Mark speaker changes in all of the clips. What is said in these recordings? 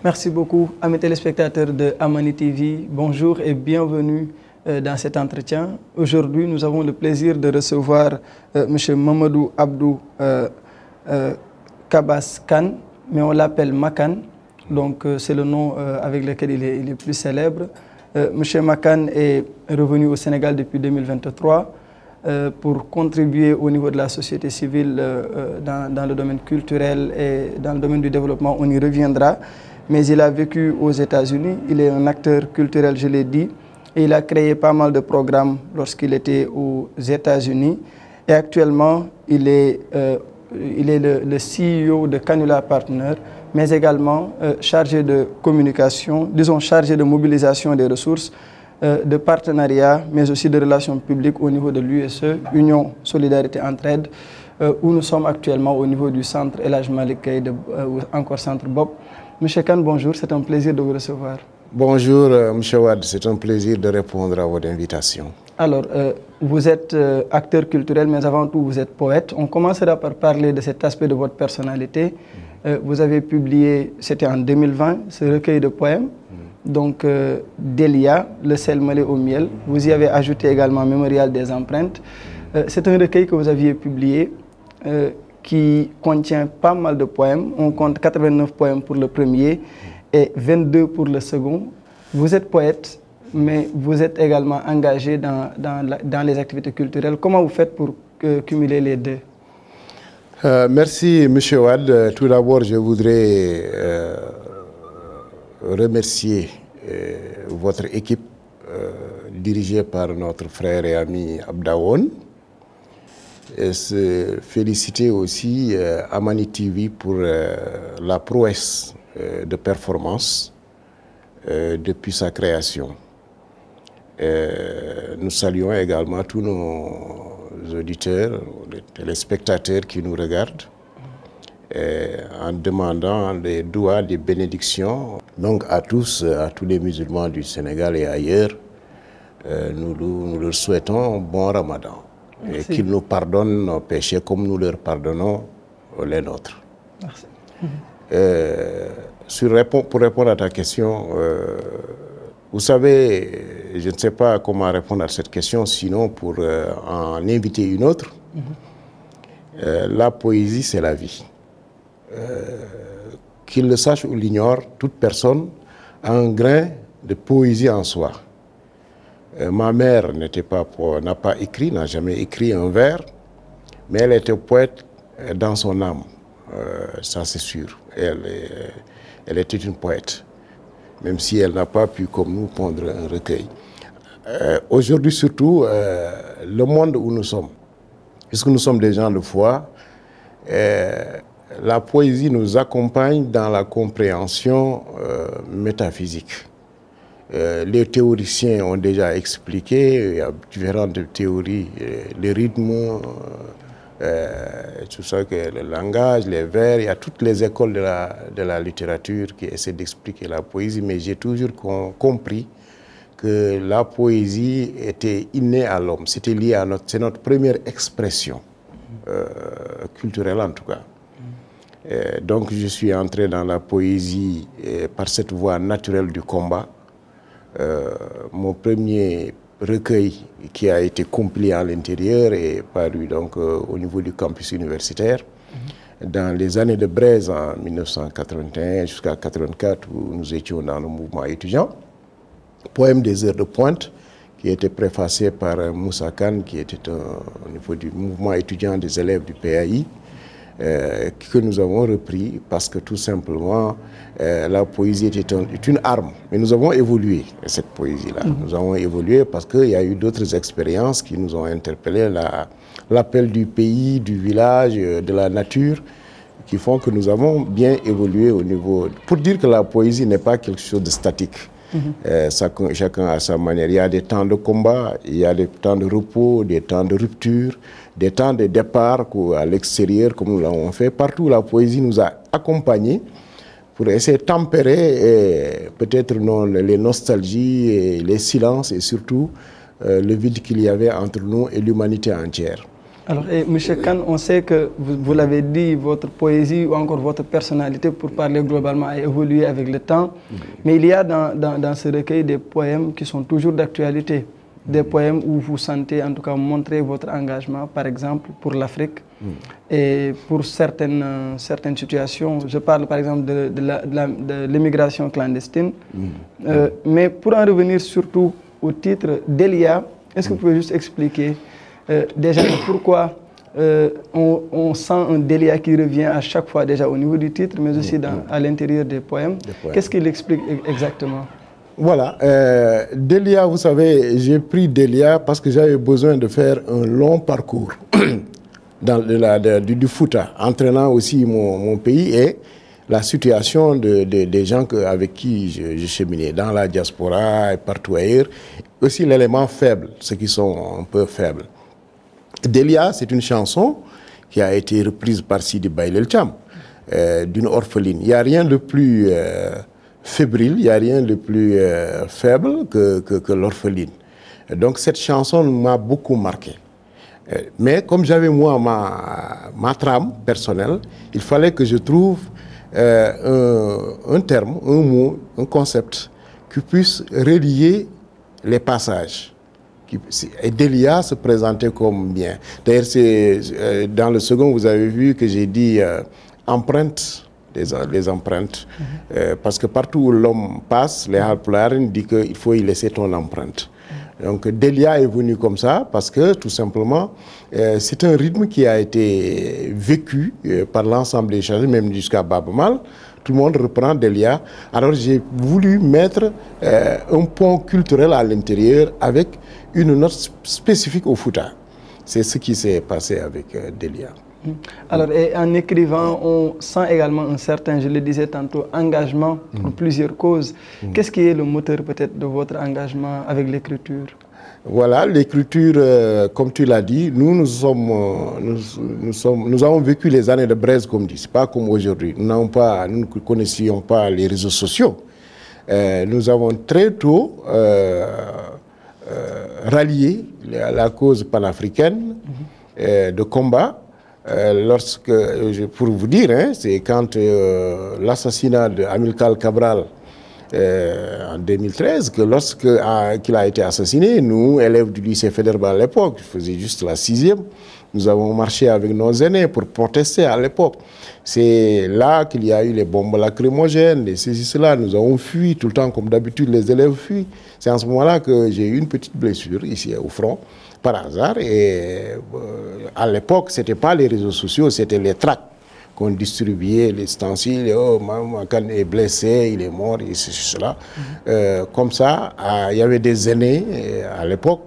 Speaker 1: Merci beaucoup, amis téléspectateurs de Amani TV. Bonjour et bienvenue dans cet entretien. Aujourd'hui, nous avons le plaisir de recevoir M. Mamadou Abdou Kabas Kane, mais on l'appelle Makan. Donc, c'est le nom avec lequel il est plus célèbre. M. Makan est revenu au Sénégal depuis 2023 pour contribuer au niveau de la société civile dans le domaine culturel et dans le domaine du développement. On y reviendra. Mais il a vécu aux États-Unis, il est un acteur culturel, je l'ai dit, et il a créé pas mal de programmes lorsqu'il était aux États-Unis. Et actuellement, il est le CEO de Canula Partner, mais également chargé de communication, disons chargé de mobilisation des ressources, de partenariat, mais aussi de relations publiques au niveau de l'USE, Union Solidarité Entraide, où nous sommes actuellement au niveau du centre El Hadj Malick Gueye, ou encore centre Bob. Monsieur Kane, bonjour, c'est un plaisir de vous recevoir.
Speaker 2: Bonjour, Monsieur Wade, c'est un plaisir de répondre à votre invitation.
Speaker 1: Alors, vous êtes acteur culturel, mais avant tout, vous êtes poète. On commencera par parler de cet aspect de votre personnalité. Vous avez publié, c'était en 2020, ce recueil de poèmes, donc Delia, le sel mêlé au miel. Vous y avez ajouté également Mémorial des empreintes. C'est un recueil que vous aviez publié qui contient pas mal de poèmes. On compte 89 poèmes pour le premier et 22 pour le second. Vous êtes poète, mais vous êtes également engagé dans les activités culturelles. Comment vous faites pour cumuler les deux?
Speaker 2: Merci, M. Wade. Tout d'abord, je voudrais remercier votre équipe dirigée par notre frère et ami Abdaoun. Et se féliciter aussi Amani TV pour la prouesse de performance depuis sa création. Nous saluons également tous nos auditeurs, les téléspectateurs qui nous regardent, en demandant des doigts, des bénédictions. Donc à tous les musulmans du Sénégal et ailleurs, nous leur souhaitons bon Ramadan. Et qu'ils nous pardonnent nos péchés comme nous leur pardonnons les nôtres.
Speaker 1: Merci.
Speaker 2: Pour répondre à ta question, vous savez, je ne sais pas comment répondre à cette question, sinon pour en inviter une autre. La poésie, c'est la vie. Qu'il le sache ou l'ignore, toute personne a un grain de poésie en soi. Ma mère n'a pas écrit, n'a jamais écrit un vers, mais elle était poète dans son âme, ça c'est sûr. Elle était une poète, même si elle n'a pas pu, comme nous, pondre un recueil. Aujourd'hui surtout, le monde où nous sommes, puisque nous sommes des gens de foi, la poésie nous accompagne dans la compréhension métaphysique. Les théoriciens ont déjà expliqué, il y a différentes théories, les rythmes, tout ça, le langage, les vers, il y a toutes les écoles de la littérature qui essaient d'expliquer la poésie, mais j'ai toujours compris que la poésie était innée à l'homme, c'était lié à c'est notre première expression culturelle en tout cas. Donc je suis entré dans la poésie par cette voie naturelle du combat. Mon premier recueil qui a été compilé à l'intérieur est paru donc au niveau du campus universitaire dans les années de braise en 1981 jusqu'à 1984 où nous étions dans le mouvement étudiant. Poème des heures de pointe qui était préfacé par Moussa Kane qui était au niveau du mouvement étudiant des élèves du PAI. Que nous avons repris parce que tout simplement la poésie est une arme. Mais nous avons évolué, cette poésie-là. Nous avons évolué parce qu'il y a eu d'autres expériences qui nous ont interpellés, l'appel du pays, du village, de la nature, qui font que nous avons bien évolué au niveau... Pour dire que la poésie n'est pas quelque chose de statique. Chacun a sa manière. Il y a des temps de combat, il y a des temps de repos, des temps de rupture, des temps de départ à l'extérieur, comme nous l'avons fait. Partout, la poésie nous a accompagnés pour essayer de tempérer peut-être les nostalgies, et les silences et surtout le vide qu'il y avait entre nous et l'humanité entière.
Speaker 1: Alors, M. Kane, on sait que, vous l'avez dit, votre poésie ou encore votre personnalité, pour parler globalement, a évolué avec le temps. Mais il y a dans ce recueil des poèmes qui sont toujours d'actualité. Des poèmes où vous sentez, en tout cas, montrer votre engagement, par exemple, pour l'Afrique et pour certaines situations. Je parle, par exemple, de l'immigration clandestine. Mais pour en revenir surtout au titre d'Elia, est-ce que vous pouvez juste expliquer déjà pourquoi on sent un Delia qui revient à chaque fois déjà au niveau du titre, mais aussi à l'intérieur des poèmes. Qu'est-ce qu'il explique exactement?
Speaker 2: Voilà, Delia, vous savez, j'ai pris Delia parce que j'avais besoin de faire un long parcours du Fouta, entraînant aussi mon pays et la situation des gens avec qui je cheminais, dans la diaspora et partout ailleurs. Aussi l'élément faible, ceux qui sont un peu faibles. Delia, c'est une chanson qui a été reprise par Sidi Baïlel Cham, d'une orpheline. Il n'y a rien de plus fébrile, il n'y a rien de plus faible que l'orpheline. Donc cette chanson m'a beaucoup marqué. Mais comme j'avais moi ma trame personnelle, il fallait que je trouve un terme, un mot, un concept qui puisse relier les passages. Et Delia se présentait comme bien. D'ailleurs, dans le second, vous avez vu que j'ai dit empreintes, les empreintes. Parce que partout où l'homme passe, les Haalpulaar disent qu'il faut y laisser ton empreinte. Donc Delia est venu comme ça parce que tout simplement, c'est un rythme qui a été vécu par l'ensemble des chants, même jusqu'à Baaba Maal. Tout le monde reprend Delia. Alors j'ai voulu mettre un pont culturel à l'intérieur avec une note spécifique au Fouta. C'est ce qui s'est passé avec Delia.
Speaker 1: Alors, et en écrivant, on sent également un certain, je le disais tantôt, engagement pour plusieurs causes. Qu'est-ce qui est le moteur peut-être de votre engagement avec l'écriture?
Speaker 2: Voilà, l'écriture, comme tu l'as dit, nous avons vécu les années de braise, comme dit. Ce n'est pas comme aujourd'hui. Nous ne connaissions pas les réseaux sociaux. Nous avons très tôt rallié la cause panafricaine de combat. Pour vous dire, c'est quand l'assassinat d'Amilcar Cabral en 2013, que lorsqu'il a été assassiné, nous, élèves du lycée Faidherbe à l'époque, je faisais juste la 6e, nous avons marché avec nos aînés pour protester à l'époque. C'est là qu'il y a eu les bombes lacrymogènes, et ceci, cela. Nous avons fui tout le temps, comme d'habitude, les élèves fuient. C'est en ce moment-là que j'ai eu une petite blessure ici au front, par hasard. Et à l'époque, ce n'était pas les réseaux sociaux, c'était les tracts qu'on distribuait, les ustensiles. Oh, Makan est blessé, il est mort, et ceci, cela. Comme ça, il y avait des aînés à l'époque,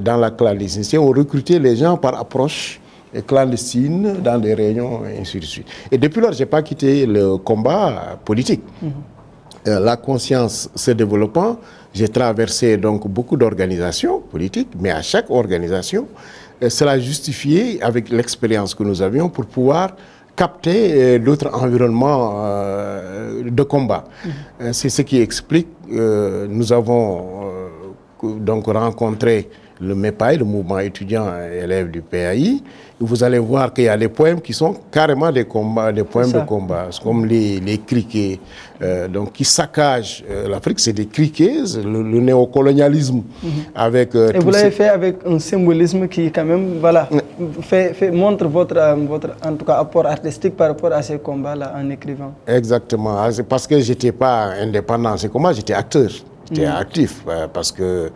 Speaker 2: dans la clandestinité, on recrutait les gens par approche clandestine dans des réunions, et ainsi de suite. Et depuis lors, je n'ai pas quitté le combat politique. La conscience se développant, j'ai traversé donc beaucoup d'organisations politiques, mais à chaque organisation, cela justifié avec l'expérience que nous avions pour pouvoir capter d'autres environnements de combat. C'est ce qui explique que nous avons donc rencontré le MEPAI, le mouvement étudiant élève du PAI. Vous allez voir qu'il y a des poèmes qui sont carrément des poèmes de combat, comme les criquets, donc qui saccagent l'Afrique, c'est des criquets, le néocolonialisme. Avec,
Speaker 1: et vous l'avez fait avec un symbolisme qui quand même, voilà, montre votre en tout cas, apport artistique par rapport à ces combats-là en écrivant. Exactement,
Speaker 2: c'est parce que je n'étais pas indépendant, c'est comment j'étais acteur, j'étais actif, parce que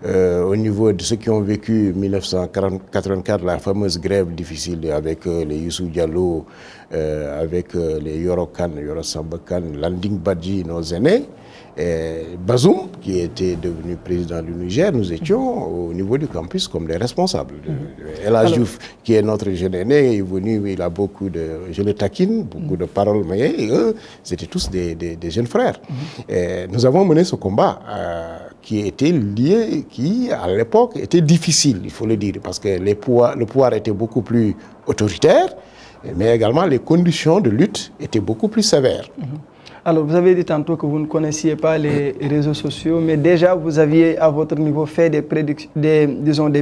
Speaker 2: au niveau de ceux qui ont vécu 1984, la fameuse grève difficile avec les Youssou Diallo, avec les Yoro Kane, Yoro Samba Kane, Landing Badji, nos aînés, Bazoum, qui était devenu président du Niger, nous étions au niveau du campus comme des responsables. El Hadj Diouf, qui est notre jeune aîné, est venu, il a beaucoup de, je le taquine, beaucoup de paroles, mais eux, c'était tous des jeunes frères. Nous avons mené ce combat qui était lié, qui à l'époque était difficile, il faut le dire, parce que le pouvoir était beaucoup plus autoritaire, mais également les conditions de lutte étaient beaucoup plus sévères.
Speaker 1: Alors, vous avez dit tantôt que vous ne connaissiez pas les réseaux sociaux, mais déjà, vous aviez à votre niveau fait des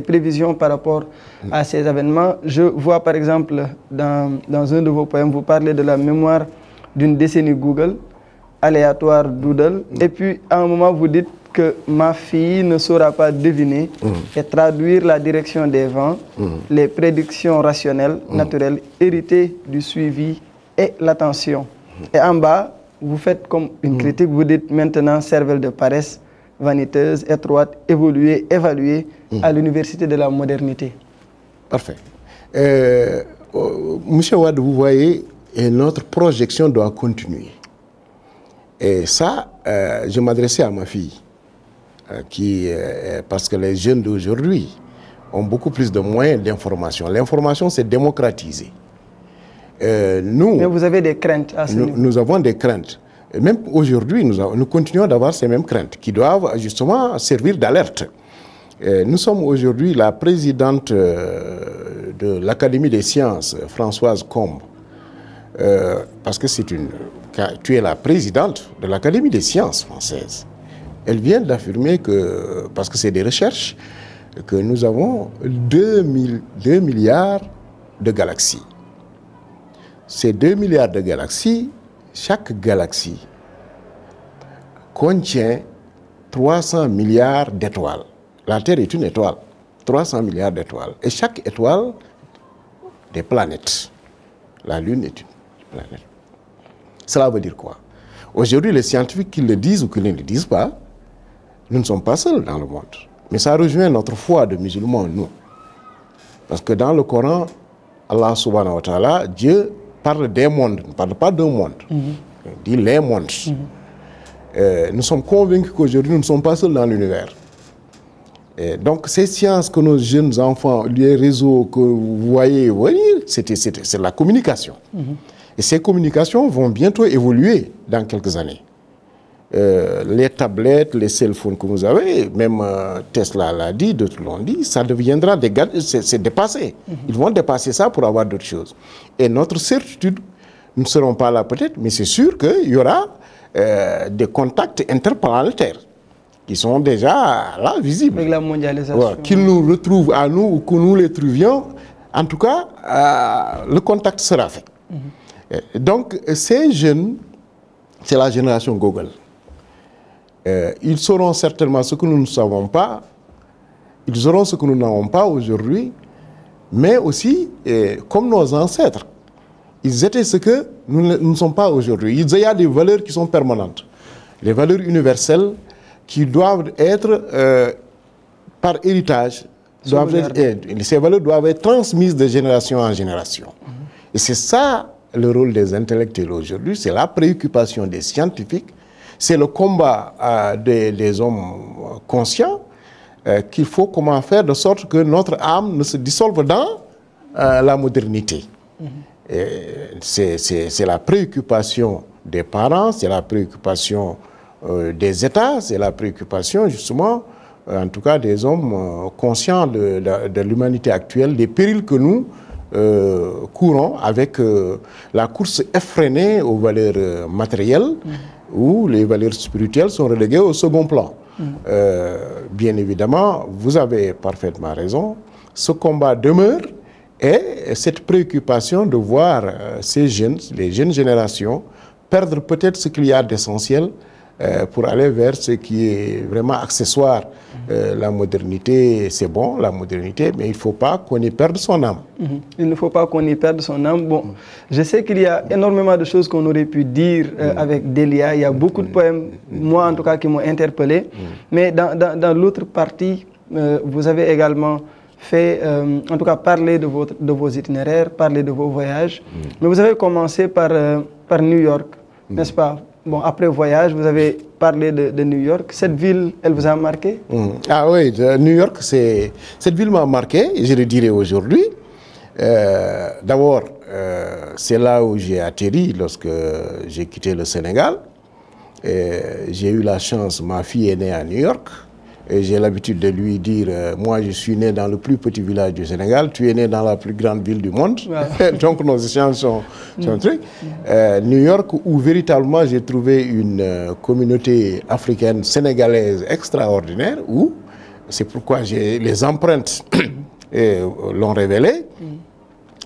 Speaker 1: prévisions par rapport à ces événements. Je vois, par exemple, dans un de vos poèmes, vous parlez de la mémoire d'une décennie Google, aléatoire Doodle, et puis, à un moment, vous dites que ma fille ne saura pas deviner et traduire la direction des vents, les prédictions rationnelles, naturelles, héritées du suivi et l'attention. Et en bas, vous faites comme une critique, vous dites maintenant cervelle de paresse, vaniteuse, étroite, évoluée, évaluée à l'université de la modernité.
Speaker 2: Parfait. Monsieur Wade, vous voyez, notre projection doit continuer. Et ça, je m'adressais à ma fille, parce que les jeunes d'aujourd'hui ont beaucoup plus de moyens d'information. L'information, c'est démocratisé.
Speaker 1: Mais vous avez des craintes à ce niveau.
Speaker 2: Nous avons des craintes. Et même aujourd'hui, nous continuons d'avoir ces mêmes craintes qui doivent justement servir d'alerte. Nous sommes aujourd'hui la présidente de l'Académie des sciences, Françoise Combe, parce que tu es la présidente de l'Académie des sciences françaises. Elle vient d'affirmer que, parce que c'est des recherches, que nous avons 2 milliards de galaxies. Ces 2 milliards de galaxies, chaque galaxie contient 300 milliards d'étoiles. La Terre est une étoile, 300 milliards d'étoiles. Et chaque étoile, des planètes. La Lune est une planète. Cela veut dire quoi? Aujourd'hui, les scientifiques qui le disent ou qui ne le disent pas, nous ne sommes pas seuls dans le monde. Mais ça rejoint notre foi de musulmans, nous. Parce que dans le Coran, Allah subhanahu wa ta'ala, Dieu parle des mondes, ne parle pas d'un monde. Il dit les mondes. Nous sommes convaincus qu'aujourd'hui, nous ne sommes pas seuls dans l'univers. Donc, ces sciences que nos jeunes enfants, les réseaux que vous voyez venir, c'est la communication. Et ces communications vont bientôt évoluer dans quelques années. Les tablettes, les cellphones que vous avez, même Tesla l'a dit, d'autres l'ont dit, ça deviendra c'est dépassé. Ils vont dépasser ça pour avoir d'autres choses. Et notre certitude, nous ne serons pas là peut-être, mais c'est sûr qu'il y aura des contacts interplanétaires qui sont déjà là, visibles.
Speaker 1: Avec la mondialisation.
Speaker 2: Qu'ils nous retrouvent à nous ou que nous les trouvions, en tout cas, le contact sera fait. Donc, ces jeunes, c'est la génération Google. Ils sauront certainement ce que nous ne savons pas, ils auront ce que nous n'avons pas aujourd'hui, mais aussi, comme nos ancêtres, ils étaient ce que nous ne sommes pas aujourd'hui. Il y a des valeurs qui sont permanentes, les valeurs universelles qui doivent être, par héritage, ces valeurs doivent être transmises de génération en génération. Et c'est ça le rôle des intellectuels aujourd'hui, c'est la préoccupation des scientifiques, c'est le combat des hommes conscients qu'il faut comment faire de sorte que notre âme ne se dissolve dans la modernité. C'est la préoccupation des parents, c'est la préoccupation des États, c'est la préoccupation justement, en tout cas des hommes conscients de l'humanité actuelle, des périls que nous courons avec la course effrénée aux valeurs matérielles, où les valeurs spirituelles sont reléguées au second plan. Bien évidemment, vous avez parfaitement raison, ce combat demeure et cette préoccupation de voir ces jeunes, les jeunes générations, perdre peut-être ce qu'il y a d'essentiel pour aller vers ce qui est vraiment accessoire. La modernité, c'est bon, la modernité, mais il ne faut pas qu'on y perde son âme.
Speaker 1: Il ne faut pas qu'on y perde son âme. Bon, je sais qu'il y a énormément de choses qu'on aurait pu dire avec Delia. Il y a beaucoup de poèmes, moi en tout cas, qui m'ont interpellé. Mais dans l'autre partie, vous avez également fait, en tout cas, parler de vos itinéraires, parler de vos voyages. Mais vous avez commencé par New York, n'est-ce pas? Bon, après voyage, vous avez parlé de New York. Cette ville, elle vous a marqué?
Speaker 2: Ah oui, New York, cette ville m'a marqué, je le dirais aujourd'hui. D'abord, c'est là où j'ai atterri lorsque j'ai quitté le Sénégal. J'ai eu la chance, ma fille est née à New York. Et j'ai l'habitude de lui dire, moi je suis né dans le plus petit village du Sénégal, tu es né dans la plus grande ville du monde. Wow. Donc nos échanges sont trucs. New York, où véritablement j'ai trouvé une communauté africaine sénégalaise extraordinaire, où c'est pourquoi les empreintes l'ont révélé.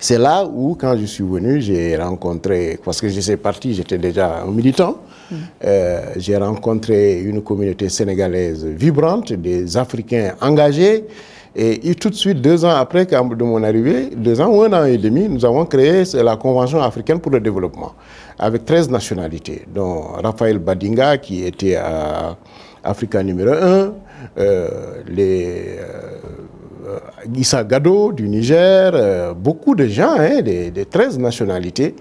Speaker 2: C'est là où, quand je suis venu, j'ai rencontré, parce que je suis parti, j'étais déjà un militant, j'ai rencontré une communauté sénégalaise vibrante, des Africains engagés, et tout de suite, 2 ans après de mon arrivée, 2 ans ou 1 an et demi, nous avons créé la Convention africaine pour le développement, avec 13 nationalités, dont Raphaël Badinga, qui était à Africa numéro 1, Issa Gado du Niger, beaucoup de gens, des 13 nationalités,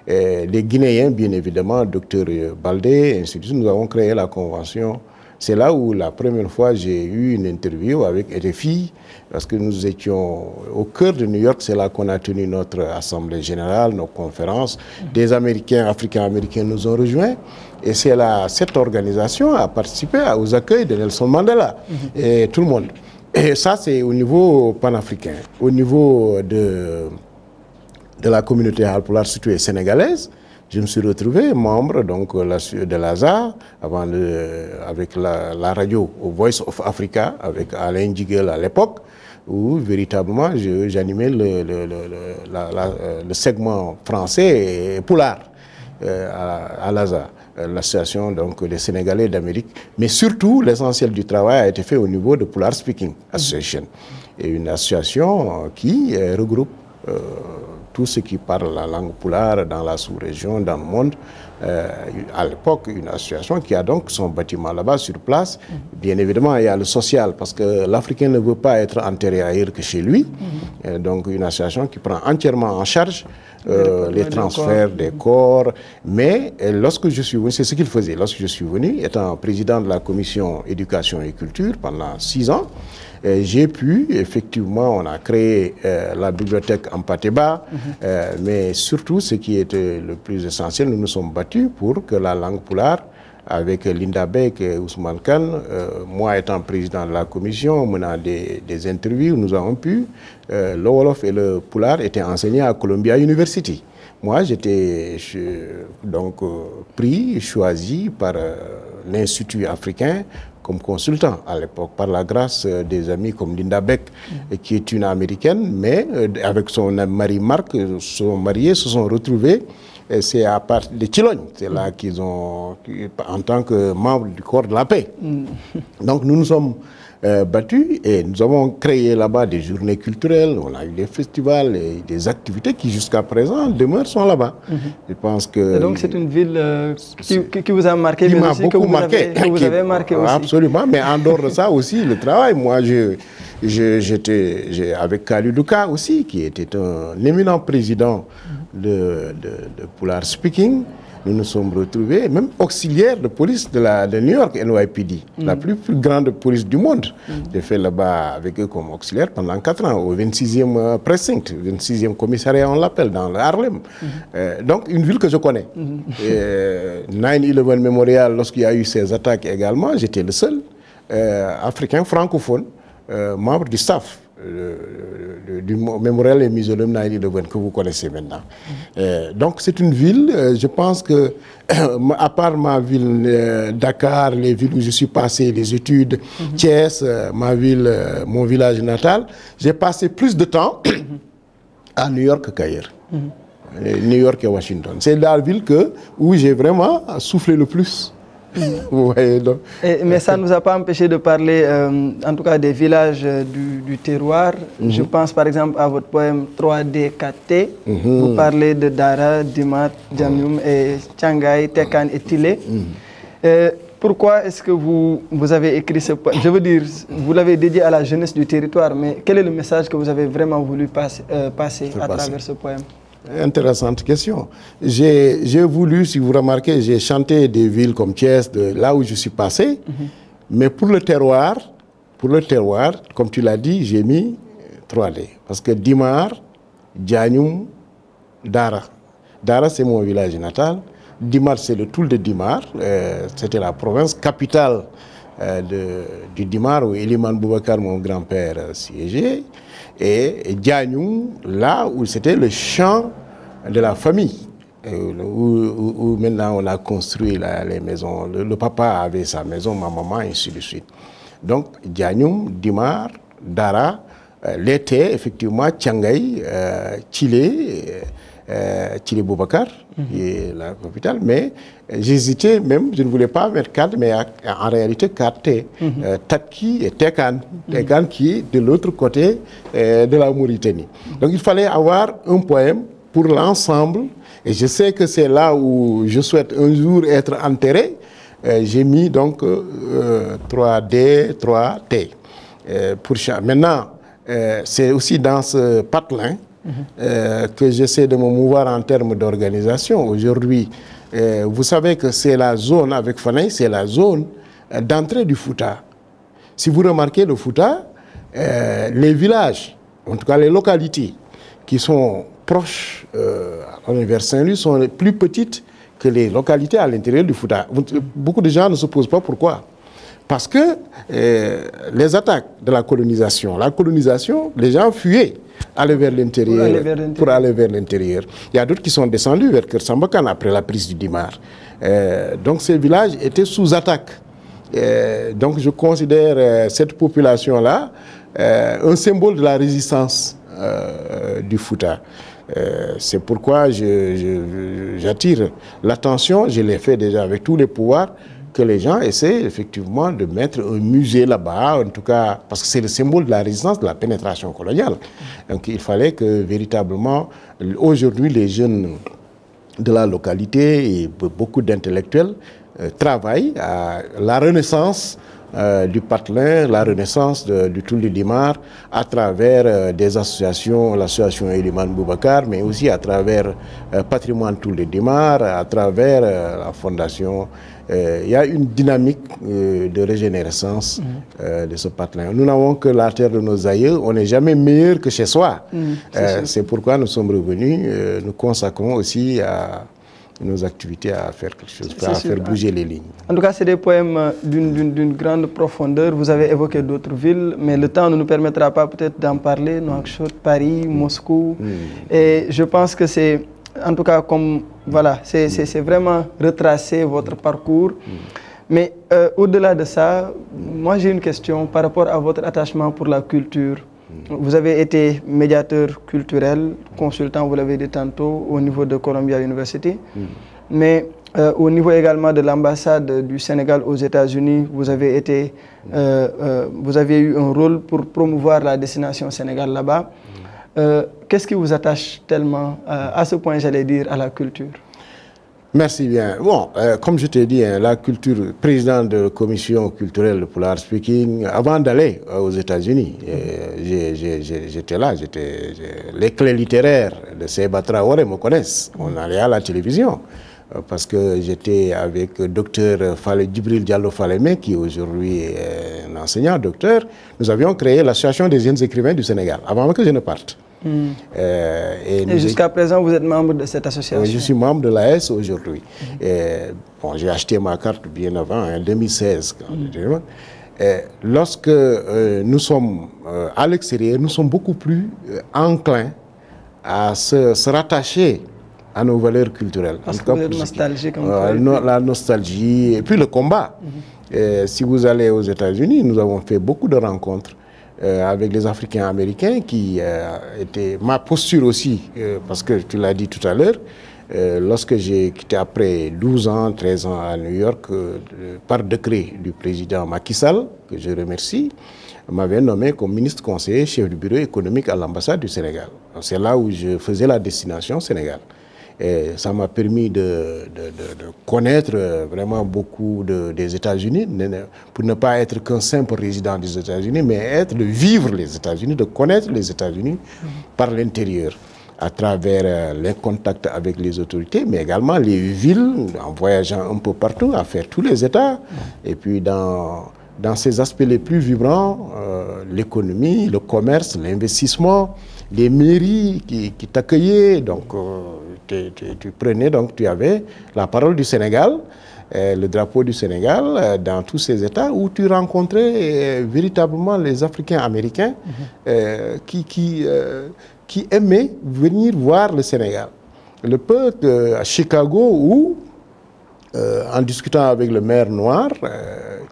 Speaker 2: les Guinéens bien évidemment, Dr Baldé, ainsi de suite. Nous avons créé la convention. C'est là où la première fois j'ai eu une interview avec RFI, parce que nous étions au cœur de New York, c'est là qu'on a tenu notre assemblée générale, nos conférences. Des Américains, Africains-Américains nous ont rejoints. Et c'est là, cette organisation a participé aux accueils de Nelson Mandela et tout le monde. Et ça, c'est au niveau panafricain. Au niveau de la communauté Haalpulaar, surtout sénégalaise, je me suis retrouvé membre donc, de l'ASA, avec la radio Voice of Africa, avec Alain Djigel à l'époque, où véritablement j'animais le segment français et Pulaar à l'ASA. L'association des Sénégalais d'Amérique, mais surtout l'essentiel du travail a été fait au niveau de Pulaar Speaking Association, et une association qui regroupe tous ceux qui parlent la langue pulaar dans la sous-région, dans le monde. À l'époque, une association qui a donc son bâtiment là-bas sur place. Bien évidemment, il y a le social, parce que l'Africain ne veut pas être enterré ailleurs que chez lui. Donc une association qui prend entièrement en charge les transferts des corps. Mais lorsque je suis venu, c'est ce qu'il faisait. Lorsque je suis venu, étant président de la commission éducation et culture pendant 6 ans, j'ai pu, effectivement, on a créé la bibliothèque en Pateba, mais surtout, ce qui était le plus essentiel, nous nous sommes battus pour que la langue pulaar, avec Linda Beck et Ousmane Kane, moi étant président de la commission, menant des interviews, nous avons pu, le Wolof et le pulaar étaient enseignés à Columbia University. Moi, j'étais donc choisi par l'Institut africain comme consultant à l'époque, par la grâce des amis comme Linda Beck, qui est une Américaine, mais avec son mari Marc, sont mariés, se sont retrouvés. C'est à partir de Chilogne, c'est là qu'ils ont, en tant que membres du corps de la paix. Donc nous nous sommes battus et nous avons créé là-bas des journées culturelles, on a eu des festivals et des activités qui jusqu'à présent sont là-bas. Je pense que... Et donc
Speaker 1: c'est une ville qui vous a marqué,
Speaker 2: qui m'a beaucoup marqué.
Speaker 1: Que vous avez marqué aussi.
Speaker 2: Absolument, mais en dehors de ça aussi, le travail, moi j'étais avec Kalidouka aussi, qui était un éminent président de Pulaar Speaking. Nous nous sommes retrouvés, même auxiliaire de police de New York, NYPD, la plus grande police du monde. J'ai fait là-bas avec eux comme auxiliaire pendant 4 ans, au 26e precinct, 26e commissariat, on l'appelle, dans le Harlem. Donc, une ville que je connais. 9/11 Memorial, lorsqu'il y a eu ces attaques également, j'étais le seul Africain francophone, membre du staff du mémorial et muséum 9/11 que vous connaissez maintenant. Donc c'est une ville, je pense que, à part ma ville Dakar, les villes où je suis passé, les études, Thiès, ma ville, mon village natal, j'ai passé plus de temps à New York qu'ailleurs. New York et Washington. C'est la ville où j'ai vraiment soufflé le plus. Vous voyez, donc.
Speaker 1: Mais ça ne nous a pas empêché de parler, en tout cas, des villages du terroir. Je pense par exemple à votre poème 3D 4T. Vous parlez de Dara, Dimat, Djamioum, et Tchangay, Tekan et Tilé. Pourquoi est-ce que vous avez écrit ce poème? Je veux dire, vous l'avez dédié à la jeunesse du territoire, mais quel est le message que vous avez vraiment voulu passer à travers ce poème?
Speaker 2: Intéressante question. J'ai voulu, si vous remarquez, j'ai chanté des villes comme Thiès, là où je suis passé, mais pour le terroir, comme tu l'as dit, j'ai mis 3D. Parce que Dimar, Djagnoum, Dara. Dara, c'est mon village natal. Dimar, c'est le Toul de Dimar. C'était la province capitale du Dimar où Eliman Boubacar, mon grand-père, siégeait, et Diagnoum, là où c'était le champ de la famille, où maintenant on a construit les maisons. Le papa avait sa maison, ma maman, et ainsi de suite. Donc, Diagnoum, Dimar, Dara, l'été, effectivement, Tiangaï, Chile, Chile Boubacar, qui est la capitale, mais j'hésitais même, je ne voulais pas mettre Kad, mais en réalité Kate, Tatki et Tekan, Tekan qui est de l'autre côté de la Mauritanie. Donc il fallait avoir un poème pour l'ensemble, et je sais que c'est là où je souhaite un jour être enterré. J'ai mis donc 3D, 3T pour chaque. Maintenant, c'est aussi dans ce patelin que j'essaie de me mouvoir en termes d'organisation. Aujourd'hui, vous savez que c'est la zone, avec Fanaï, c'est la zone d'entrée du Fouta. Si vous remarquez le Fouta, les villages, en tout cas les localités qui sont proches vers Saint-Louis sont les plus petites que les localités à l'intérieur du Fouta. Beaucoup de gens ne se posent pas pourquoi. Parce que les attaques de la colonisation, les gens fuyaient, allaient vers l'intérieur, pour aller vers l'intérieur. Il y a d'autres qui sont descendus vers Kersambakan après la prise du Dimar. Donc ces villages étaient sous attaque. Donc je considère cette population-là un symbole de la résistance du Fouta. C'est pourquoi j'attire l'attention, je l'ai fait déjà avec tous les pouvoirs, que les gens essaient effectivement de mettre un musée là-bas, en tout cas, parce que c'est le symbole de la résistance, de la pénétration coloniale. Donc il fallait que véritablement, aujourd'hui, les jeunes de la localité et beaucoup d'intellectuels travaillent à la renaissance du patelin, la renaissance du Toul du Dimar, à travers des associations, l'association Eliman Boubacar, mais aussi à travers Patrimoine Toul du Dimar, à travers la fondation. Il y a une dynamique de régénérescence de ce patelin. Nous n'avons que la terre de nos aïeux, on n'est jamais meilleur que chez soi. C'est pourquoi nous sommes revenus, nous consacrons aussi à nos activités à faire quelque chose, à faire bouger les lignes. En
Speaker 1: tout cas, c'est des poèmes d'une grande profondeur. Vous avez évoqué d'autres villes, mais le temps ne nous permettra pas peut-être d'en parler. Nouakchott, Paris, Moscou. Et je pense que c'est, en tout cas, comme, voilà, c'est vraiment retracer votre parcours. Mais au-delà de ça, moi j'ai une question par rapport à votre attachement pour la culture. Vous avez été médiateur culturel, consultant, vous l'avez dit tantôt, au niveau de Columbia University. Mais au niveau également de l'ambassade du Sénégal aux États-Unis, vous avez eu un rôle pour promouvoir la destination Sénégal là-bas. Qu'est-ce qui vous attache tellement, à ce point, j'allais dire, à la culture?
Speaker 2: Merci bien. Bon, comme je t'ai dit, la culture, président de la commission culturelle de Polar Speaking, avant d'aller aux États-Unis, j'étais là, les clés littéraires de Seba Traoré me connaissent. On allait à la télévision parce que j'étais avec le docteur Djibril Diallo Falémé, qui aujourd'hui est un enseignant, docteur. Nous avions créé l'association des jeunes écrivains du Sénégal, avant que je ne parte.
Speaker 1: Et jusqu'à présent, vous êtes membre de cette association?
Speaker 2: Je suis membre de l'AS aujourd'hui. Bon, j'ai acheté ma carte bien avant, en 2016. Lorsque nous sommes à l'extérieur, nous sommes beaucoup plus enclins à se rattacher à nos valeurs culturelles.
Speaker 1: Parce que vous êtes nostalgique.
Speaker 2: La nostalgie et puis le combat. Si vous allez aux États-Unis, nous avons fait beaucoup de rencontres avec les Africains américains qui étaient ma posture aussi, parce que tu l'as dit tout à l'heure, lorsque j'ai quitté après 12 ans, 13 ans à New York, par décret du président Macky Sall, que je remercie, m'avait nommé comme ministre conseiller, chef du bureau économique à l'ambassade du Sénégal. C'est là où je faisais la destination Sénégal. Et ça m'a permis de connaître vraiment beaucoup des États-Unis, pour ne pas être qu'un simple résident des États-Unis, mais de vivre les États-Unis, de connaître les États-Unis par l'intérieur, à travers les contacts avec les autorités, mais également les villes, en voyageant un peu partout, à faire tous les États, et puis dans ces aspects les plus vibrants, l'économie, le commerce, l'investissement, les mairies qui t'accueillaient, donc tu prenais, donc tu avais la parole du Sénégal, le drapeau du Sénégal dans tous ces États où tu rencontrais véritablement les Africains américains qui aimaient venir voir le Sénégal. Le peuple à Chicago où, en discutant avec le maire noir,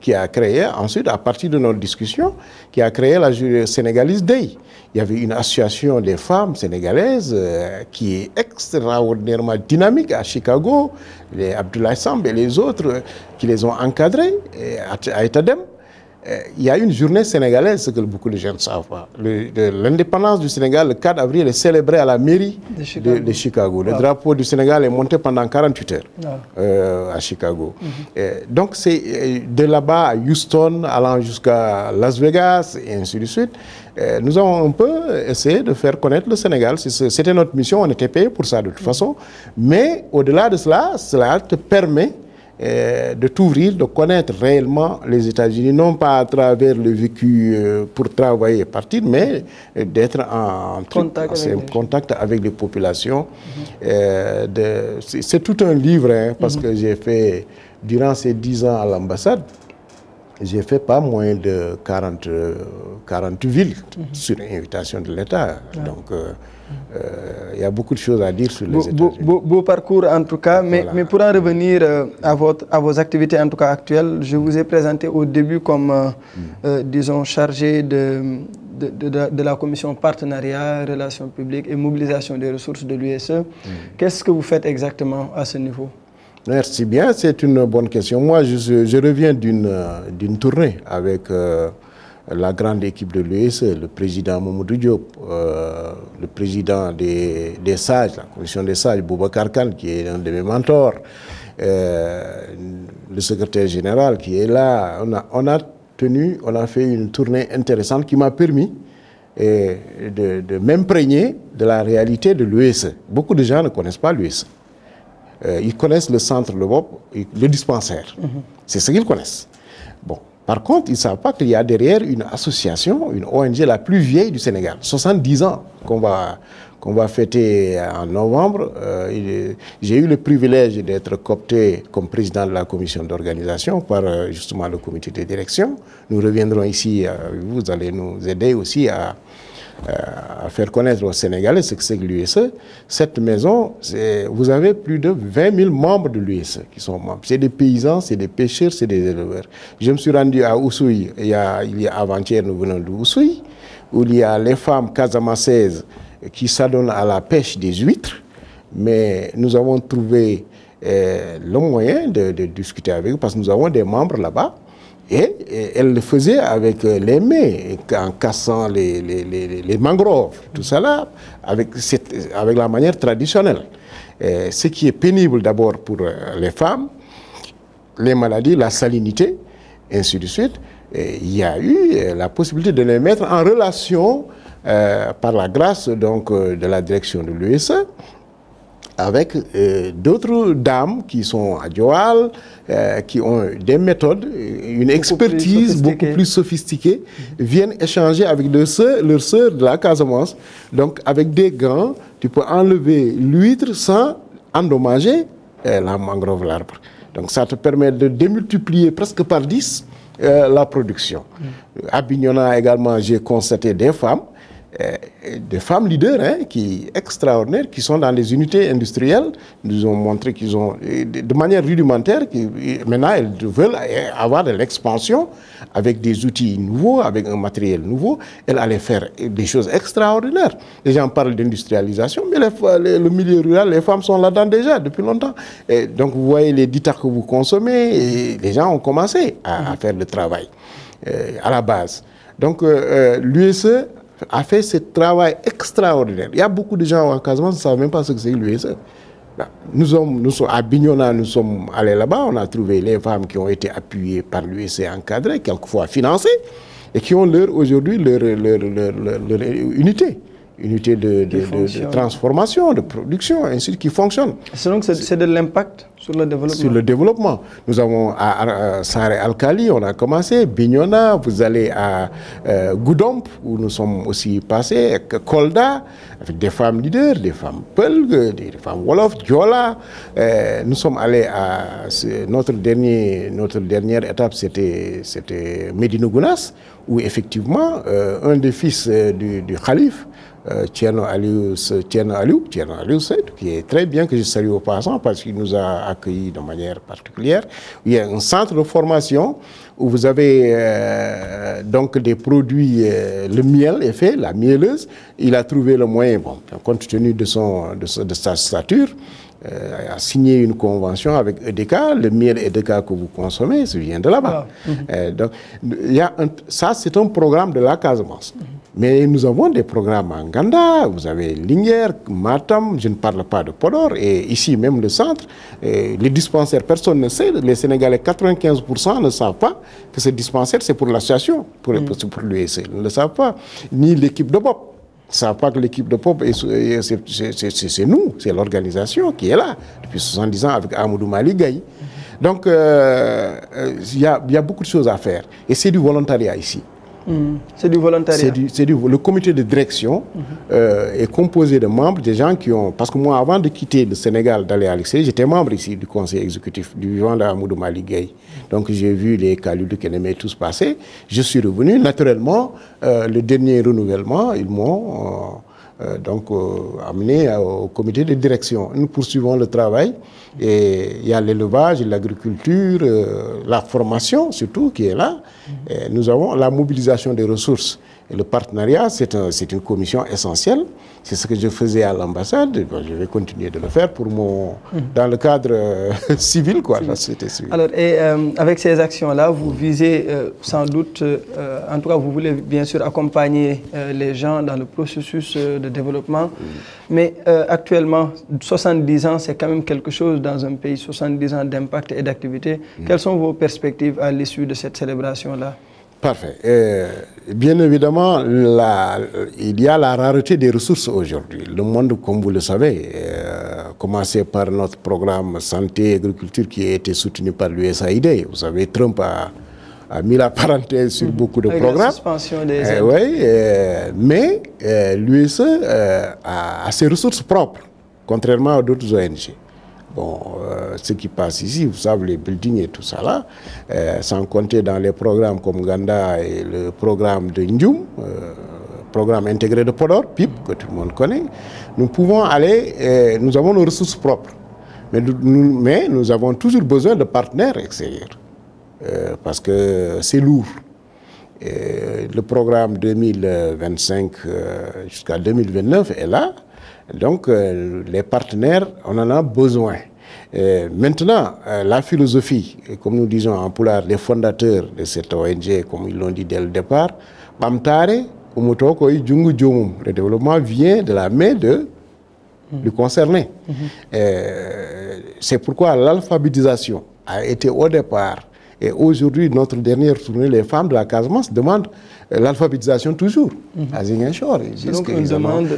Speaker 2: qui a créé, ensuite, à partir de notre discussion, qui a créé la Sénégalese Day. Il y avait une association des femmes sénégalaises qui est extraordinairement dynamique à Chicago, les Abdoulaye Samb et les autres qui les ont encadrés à Etadem. Il y a une journée sénégalaise, ce que beaucoup de gens ne savent pas. L'indépendance du Sénégal, le 4 avril, est célébrée à la mairie de Chicago. Le drapeau du Sénégal est monté pendant 48 heures à Chicago. Donc c'est de là-bas à Houston, allant jusqu'à Las Vegas, et ainsi de suite. Nous avons un peu essayé de faire connaître le Sénégal. C'était notre mission, on était payé pour ça de toute façon. Mais au-delà de cela, cela te permet de t'ouvrir, de connaître réellement les États-Unis, non pas à travers le vécu pour travailler et partir, mais d'être en contact avec les populations. C'est tout un livre, hein, parce que j'ai fait, durant ces 10 ans à l'ambassade, j'ai fait pas moins de 40 villes sur invitation de l'État. Donc, il y a beaucoup de choses à dire sur les États-Unis.
Speaker 1: Beau parcours en tout cas, mais pour en revenir à vos activités en tout cas actuelles, je vous ai présenté au début comme, disons, chargé de la commission partenariat, relations publiques et mobilisation des ressources de l'USE. Qu'est-ce que vous faites exactement à ce niveau?
Speaker 2: Merci bien, c'est une bonne question. Moi, je reviens d'une tournée avec la grande équipe de l'USE, le président Mamadou Diop, le président des sages, la commission des sages, Boubacar Kane, qui est un de mes mentors, le secrétaire général qui est là. On a fait une tournée intéressante qui m'a permis de m'imprégner de la réalité de l'USE. Beaucoup de gens ne connaissent pas l'USE. Ils connaissent le centre Le Bop, le dispensaire. C'est ce qu'ils connaissent. Bon. Par contre, ils ne savent pas qu'il y a derrière une association, une ONG la plus vieille du Sénégal, 70 ans, qu'on va fêter en novembre. J'ai eu le privilège d'être coopté comme président de la commission d'organisation par justement le comité de direction. Nous reviendrons ici, vous allez nous aider aussi à faire connaître aux Sénégalais ce que c'est que l'USE. Cette maison, vous avez plus de 20 000 membres de l'USE qui sont membres. C'est des paysans, c'est des pêcheurs, c'est des éleveurs. Je me suis rendu à Oussouye, il y a avant-hier, nous venons d'Oussouye, où il y a les femmes casamassaises qui s'adonnent à la pêche des huîtres, mais nous avons trouvé le moyen de discuter avec eux parce que nous avons des membres là-bas. Et elle le faisait avec les mains, en cassant les mangroves, tout ça là, avec la manière traditionnelle. Ce qui est pénible d'abord pour les femmes, les maladies, la salinité, ainsi de suite. Il y a eu la possibilité de les mettre en relation par la grâce donc, de la direction de l'USE avec d'autres dames qui sont à Dioal, qui ont des méthodes, une expertise beaucoup plus sophistiquée, viennent échanger avec leurs sœurs de la Casamance. Donc avec des gants, tu peux enlever l'huître sans endommager la mangrove, l'arbre. Donc ça te permet de démultiplier presque par 10 la production. À Bignona également, j'ai constaté des femmes leaders extraordinaires qui sont dans les unités industrielles. Nous ont montré qu'ils ont, de manière rudimentaire, maintenant elles veulent avoir de l'expansion avec des outils nouveaux, avec un matériel nouveau. Elles allaient faire des choses extraordinaires. Les gens parlent d'industrialisation, mais le milieu rural, les femmes sont là-dedans déjà depuis longtemps. Et donc vous voyez les ditas que vous consommez, et les gens ont commencé à faire le travail à la base. Donc l'USE a fait ce travail extraordinaire. Il y a beaucoup de gens en Casamance qui ne savent même pas ce que c'est l'USE. Nous sommes à Bignona, nous sommes allés là-bas, on a trouvé les femmes qui ont été appuyées par l'USE, encadrées, quelquefois financées, et qui ont aujourd'hui leur unité. unité de transformation, de production, ainsi de suite, qui fonctionne.
Speaker 1: Donc c'est de l'impact sur le développement.
Speaker 2: Sur le développement. Nous avons à Saré Alkali, on a commencé, Bignona, vous allez à Goudomp, où nous sommes aussi passés, Kolda, avec des femmes leaders, des femmes Peul, des femmes Wolof, Diola. Nous sommes allés à notre dernière étape, c'était Médine-Gounas, où effectivement, un des fils du calife, Tierno Aliou Seyd, qui est très bien, que je salue au passant parce qu'il nous a accueillis de manière particulière. Il y a un centre de formation où vous avez donc des produits, le miel est fait, la mielleuse. Il a trouvé le moyen, bon, compte tenu de sa stature, a signé une convention avec EDK. Le miel EDK que vous consommez, ça vient de là-bas. Donc, ça, c'est un programme de la Casamance. Mais nous avons des programmes en Ganda, vous avez Linguère, Matam, je ne parle pas de Podor, et ici même le centre, les dispensaires, personne ne sait, les Sénégalais, 95% ne savent pas que ce dispensaire, c'est pour l'association, pour l'USC, ils ne le savent pas, ni l'équipe de POP. Ils ne savent pas que l'équipe de POP, c'est nous, c'est l'organisation qui est là, depuis 70 ans avec Amadou Mali Gaye. Donc, il y a beaucoup de choses à faire, et c'est du volontariat ici.
Speaker 1: C'est du volontariat.
Speaker 2: Le comité de direction est composé de membres, des gens qui ont... Parce que moi, avant de quitter le Sénégal, d'aller à l'extérieur, j'étais membre ici du conseil exécutif du vivant d'Amadou Mali Gaye. Donc j'ai vu les Kalidou Keneme tous passer. Je suis revenu. Naturellement, le dernier renouvellement, ils m'ont amené au comité de direction. Nous poursuivons le travail. Et il y a l'élevage, l'agriculture, la formation surtout qui est là. Et nous avons la mobilisation des ressources. Et le partenariat, c'est une commission essentielle. C'est ce que je faisais à l'ambassade. Je vais continuer de le faire dans le cadre civil, quoi, la société civile.
Speaker 1: Alors, et avec ces actions-là, vous visez sans doute, en tout cas, vous voulez bien sûr accompagner les gens dans le processus de développement. Mais actuellement, 70 ans, c'est quand même quelque chose dans un pays, 70 ans d'impact et d'activité. Quelles sont vos perspectives à l'issue de cette célébration-là?
Speaker 2: Parfait. Bien évidemment, il y a la rareté des ressources aujourd'hui. Le monde, comme vous le savez, commencé par notre programme santé et agriculture qui a été soutenu par l'USAID. Vous savez, Trump a mis la parenthèse sur beaucoup de programmes. La
Speaker 1: suspension des aides.
Speaker 2: Oui, mais l'USE a ses ressources propres, contrairement à d'autres ONG. Bon, ce qui passe ici, vous savez, les buildings et tout ça là, sans compter dans les programmes comme Ganda et le programme de Ndjoum, programme intégré de Podor, PIP, que tout le monde connaît, nous pouvons aller, nous avons nos ressources propres, mais nous avons toujours besoin de partenaires extérieurs, parce que c'est lourd. Le programme 2025 jusqu'à 2029 est là. Donc, les partenaires, on en a besoin. Maintenant, la philosophie, comme nous disons en Pulaar, les fondateurs de cette ONG, comme ils l'ont dit dès le départ, le développement vient de la main du concerné. C'est pourquoi l'alphabétisation a été au départ. Et aujourd'hui, notre dernière tournée, les femmes de la Casamance demandent l'alphabétisation toujours.
Speaker 1: Donc une demande,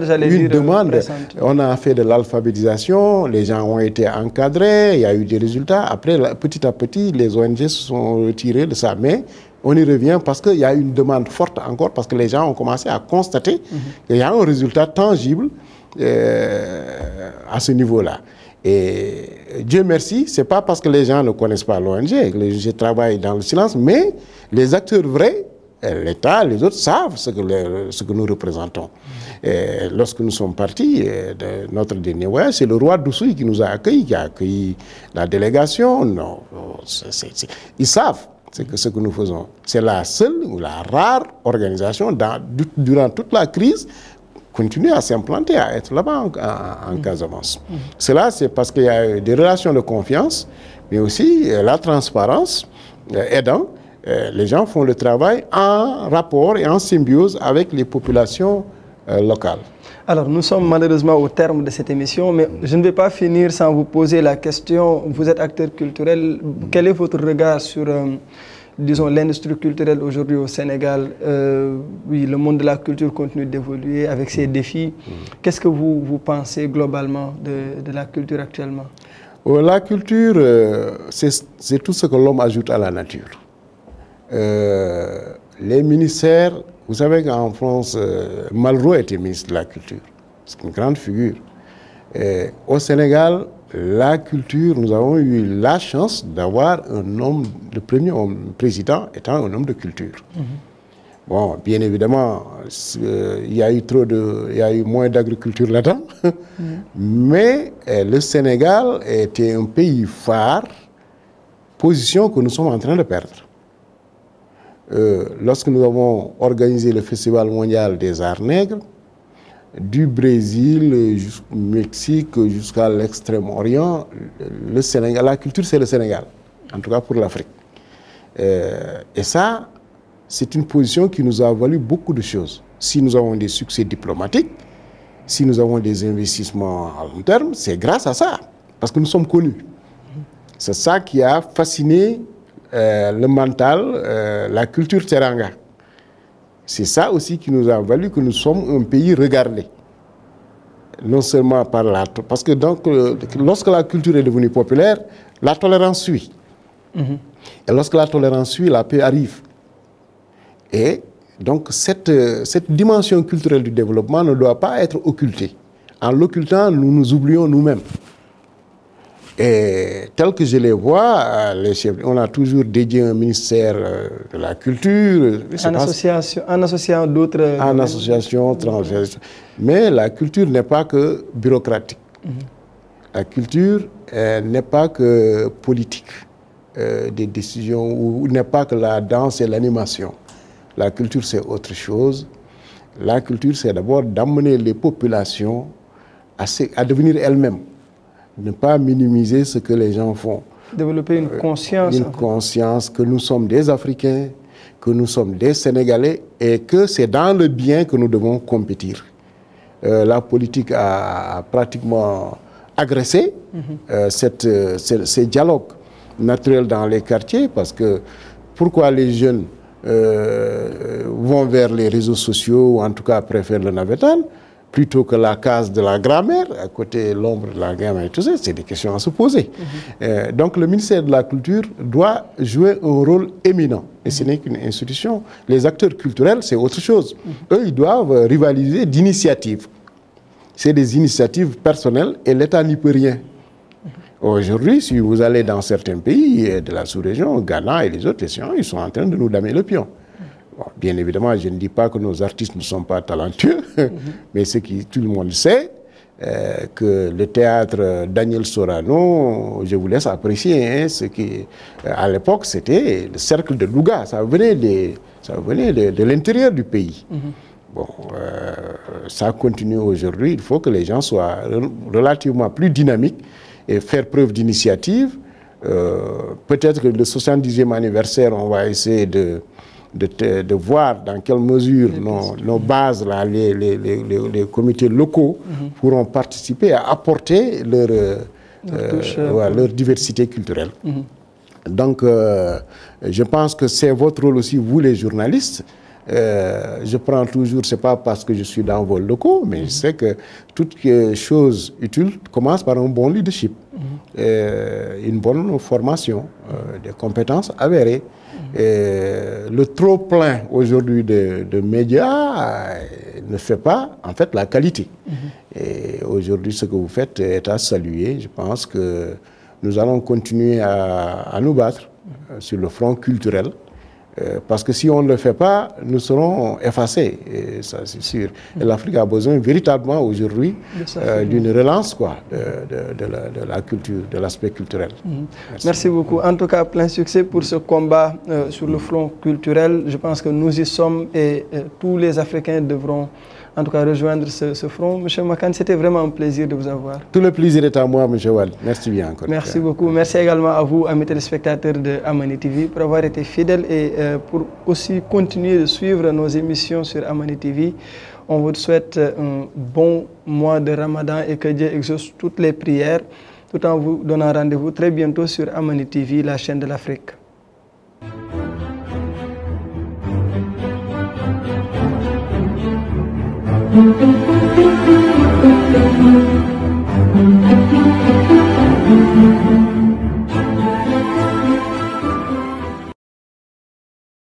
Speaker 1: j'allais dire, pressante.
Speaker 2: On a fait de l'alphabétisation, les gens ont été encadrés, il y a eu des résultats. Après, petit à petit, les ONG se sont retirées de ça. Mais on y revient parce qu'il y a une demande forte encore, parce que les gens ont commencé à constater qu'il y a un résultat tangible à ce niveau-là. Et Dieu merci, ce n'est pas parce que les gens ne connaissent pas l'ONG, que les ONG travaillent dans le silence, mais les acteurs vrais, l'État, les autres savent ce que nous représentons. Et lorsque nous sommes partis de notre dernier voyage, c'est le roi Doussouy qui nous a accueillis, qui a accueilli la délégation. Non, ils savent ce que nous faisons. C'est la seule ou la rare organisation durant toute la crise continuer à s'implanter, à être là-bas en Casamance. Cela, c'est parce qu'il y a des relations de confiance, mais aussi la transparence aidant. Les gens font le travail en rapport et en symbiose avec les populations locales.
Speaker 1: Alors, nous sommes malheureusement au terme de cette émission, mais je ne vais pas finir sans vous poser la question. Vous êtes acteur culturel. Quel est votre regard sur disons, l'industrie culturelle aujourd'hui au Sénégal, oui, le monde de la culture continue d'évoluer avec ses défis. Qu'est-ce que vous pensez globalement de la culture actuellement?
Speaker 2: La culture, c'est tout ce que l'homme ajoute à la nature. Les ministères, vous savez qu'en France, Malraux était ministre de la Culture. C'est une grande figure. Au Sénégal, la culture, nous avons eu la chance d'avoir un homme, le premier homme président étant un homme de culture. Bon, bien évidemment, il y a eu moins d'agriculture là-dedans, mais le Sénégal était un pays phare, position que nous sommes en train de perdre. Lorsque nous avons organisé le Festival mondial des arts nègres, du Brésil jusqu'au Mexique, jusqu'à l'Extrême-Orient, le Sénégal, la culture c'est le Sénégal, en tout cas pour l'Afrique. Et ça, c'est une position qui nous a valu beaucoup de choses. Si nous avons des succès diplomatiques, si nous avons des investissements à long terme, c'est grâce à ça, parce que nous sommes connus. C'est ça qui a fasciné le mental, la culture teranga. C'est ça aussi qui nous a valu que nous sommes un pays regardé. Non seulement par la... Parce que donc, lorsque la culture est devenue populaire, la tolérance suit. Et lorsque la tolérance suit, la paix arrive. Et donc, cette dimension culturelle du développement ne doit pas être occultée. En l'occultant, nous nous oublions nous-mêmes. Et tel que je les vois, les chefs, on a toujours dédié un ministère de la culture.
Speaker 1: En associant d'autres...
Speaker 2: En association, transversale. Mais la culture n'est pas que bureaucratique. La culture n'est pas que politique, des décisions, ou n'est pas que la danse et l'animation. La culture, c'est autre chose. La culture, c'est d'abord d'amener les populations à devenir elles-mêmes. Ne pas minimiser ce que les gens font.
Speaker 1: Développer une conscience.
Speaker 2: Une conscience que nous sommes des Africains, que nous sommes des Sénégalais et que c'est dans le bien que nous devons compétir. La politique a pratiquement agressé ces dialogues naturels dans les quartiers parce que pourquoi les jeunes vont vers les réseaux sociaux ou en tout cas préfèrent le navétane plutôt que la case de la grand-mère, à côté l'ombre de la grand-mère et tout ça, c'est des questions à se poser. Donc le ministère de la Culture doit jouer un rôle éminent. Et ce n'est qu'une institution. Les acteurs culturels, c'est autre chose. Eux, ils doivent rivaliser d'initiatives. C'est des initiatives personnelles et l'État n'y peut rien. Aujourd'hui, si vous allez dans certains pays de la sous-région, Ghana et les autres, ils sont en train de nous damer le pion. Bon, bien évidemment, je ne dis pas que nos artistes ne sont pas talentueux, mais ce que tout le monde sait, que le théâtre Daniel Sorano, je vous laisse apprécier, hein, ce qui, à l'époque, c'était le cercle de Louga, ça venait de l'intérieur du pays. Bon, ça continue aujourd'hui, il faut que les gens soient relativement plus dynamiques et faire preuve d'initiative. Peut-être que le 70e anniversaire, on va essayer de voir dans quelle mesure nos bases, là, les comités locaux pourront participer à apporter leur diversité culturelle. Donc, je pense que c'est votre rôle aussi, vous les journalistes. Je prends toujours, c'est pas parce que je suis dans vos locaux, mais je sais que toute chose utile commence par un bon leadership, une bonne formation, des compétences avérées. Le trop plein aujourd'hui de médias ne fait pas en fait la qualité. Et aujourd'hui, ce que vous faites est à saluer. Je pense que nous allons continuer à nous battre sur le front culturel. Parce que si on ne le fait pas, nous serons effacés, et ça c'est sûr. Et l'Afrique a besoin véritablement aujourd'hui d'une relance de la culture, de l'aspect culturel.
Speaker 1: Merci beaucoup. En tout cas, plein succès pour ce combat sur le front culturel. Je pense que nous y sommes et tous les Africains devront en tout cas rejoindre ce front. Monsieur Makane, c'était vraiment un plaisir de vous avoir.
Speaker 2: Tout le plaisir est à moi, monsieur Wade. Merci bien encore.
Speaker 1: Merci beaucoup. Merci également à vous, amis téléspectateurs de Amani TV, pour avoir été fidèles et pour aussi continuer de suivre nos émissions sur Amani TV. On vous souhaite un bon mois de Ramadan et que Dieu exauce toutes les prières, tout en vous donnant rendez-vous très bientôt sur Amani TV, la chaîne de l'Afrique.
Speaker 3: Thank you.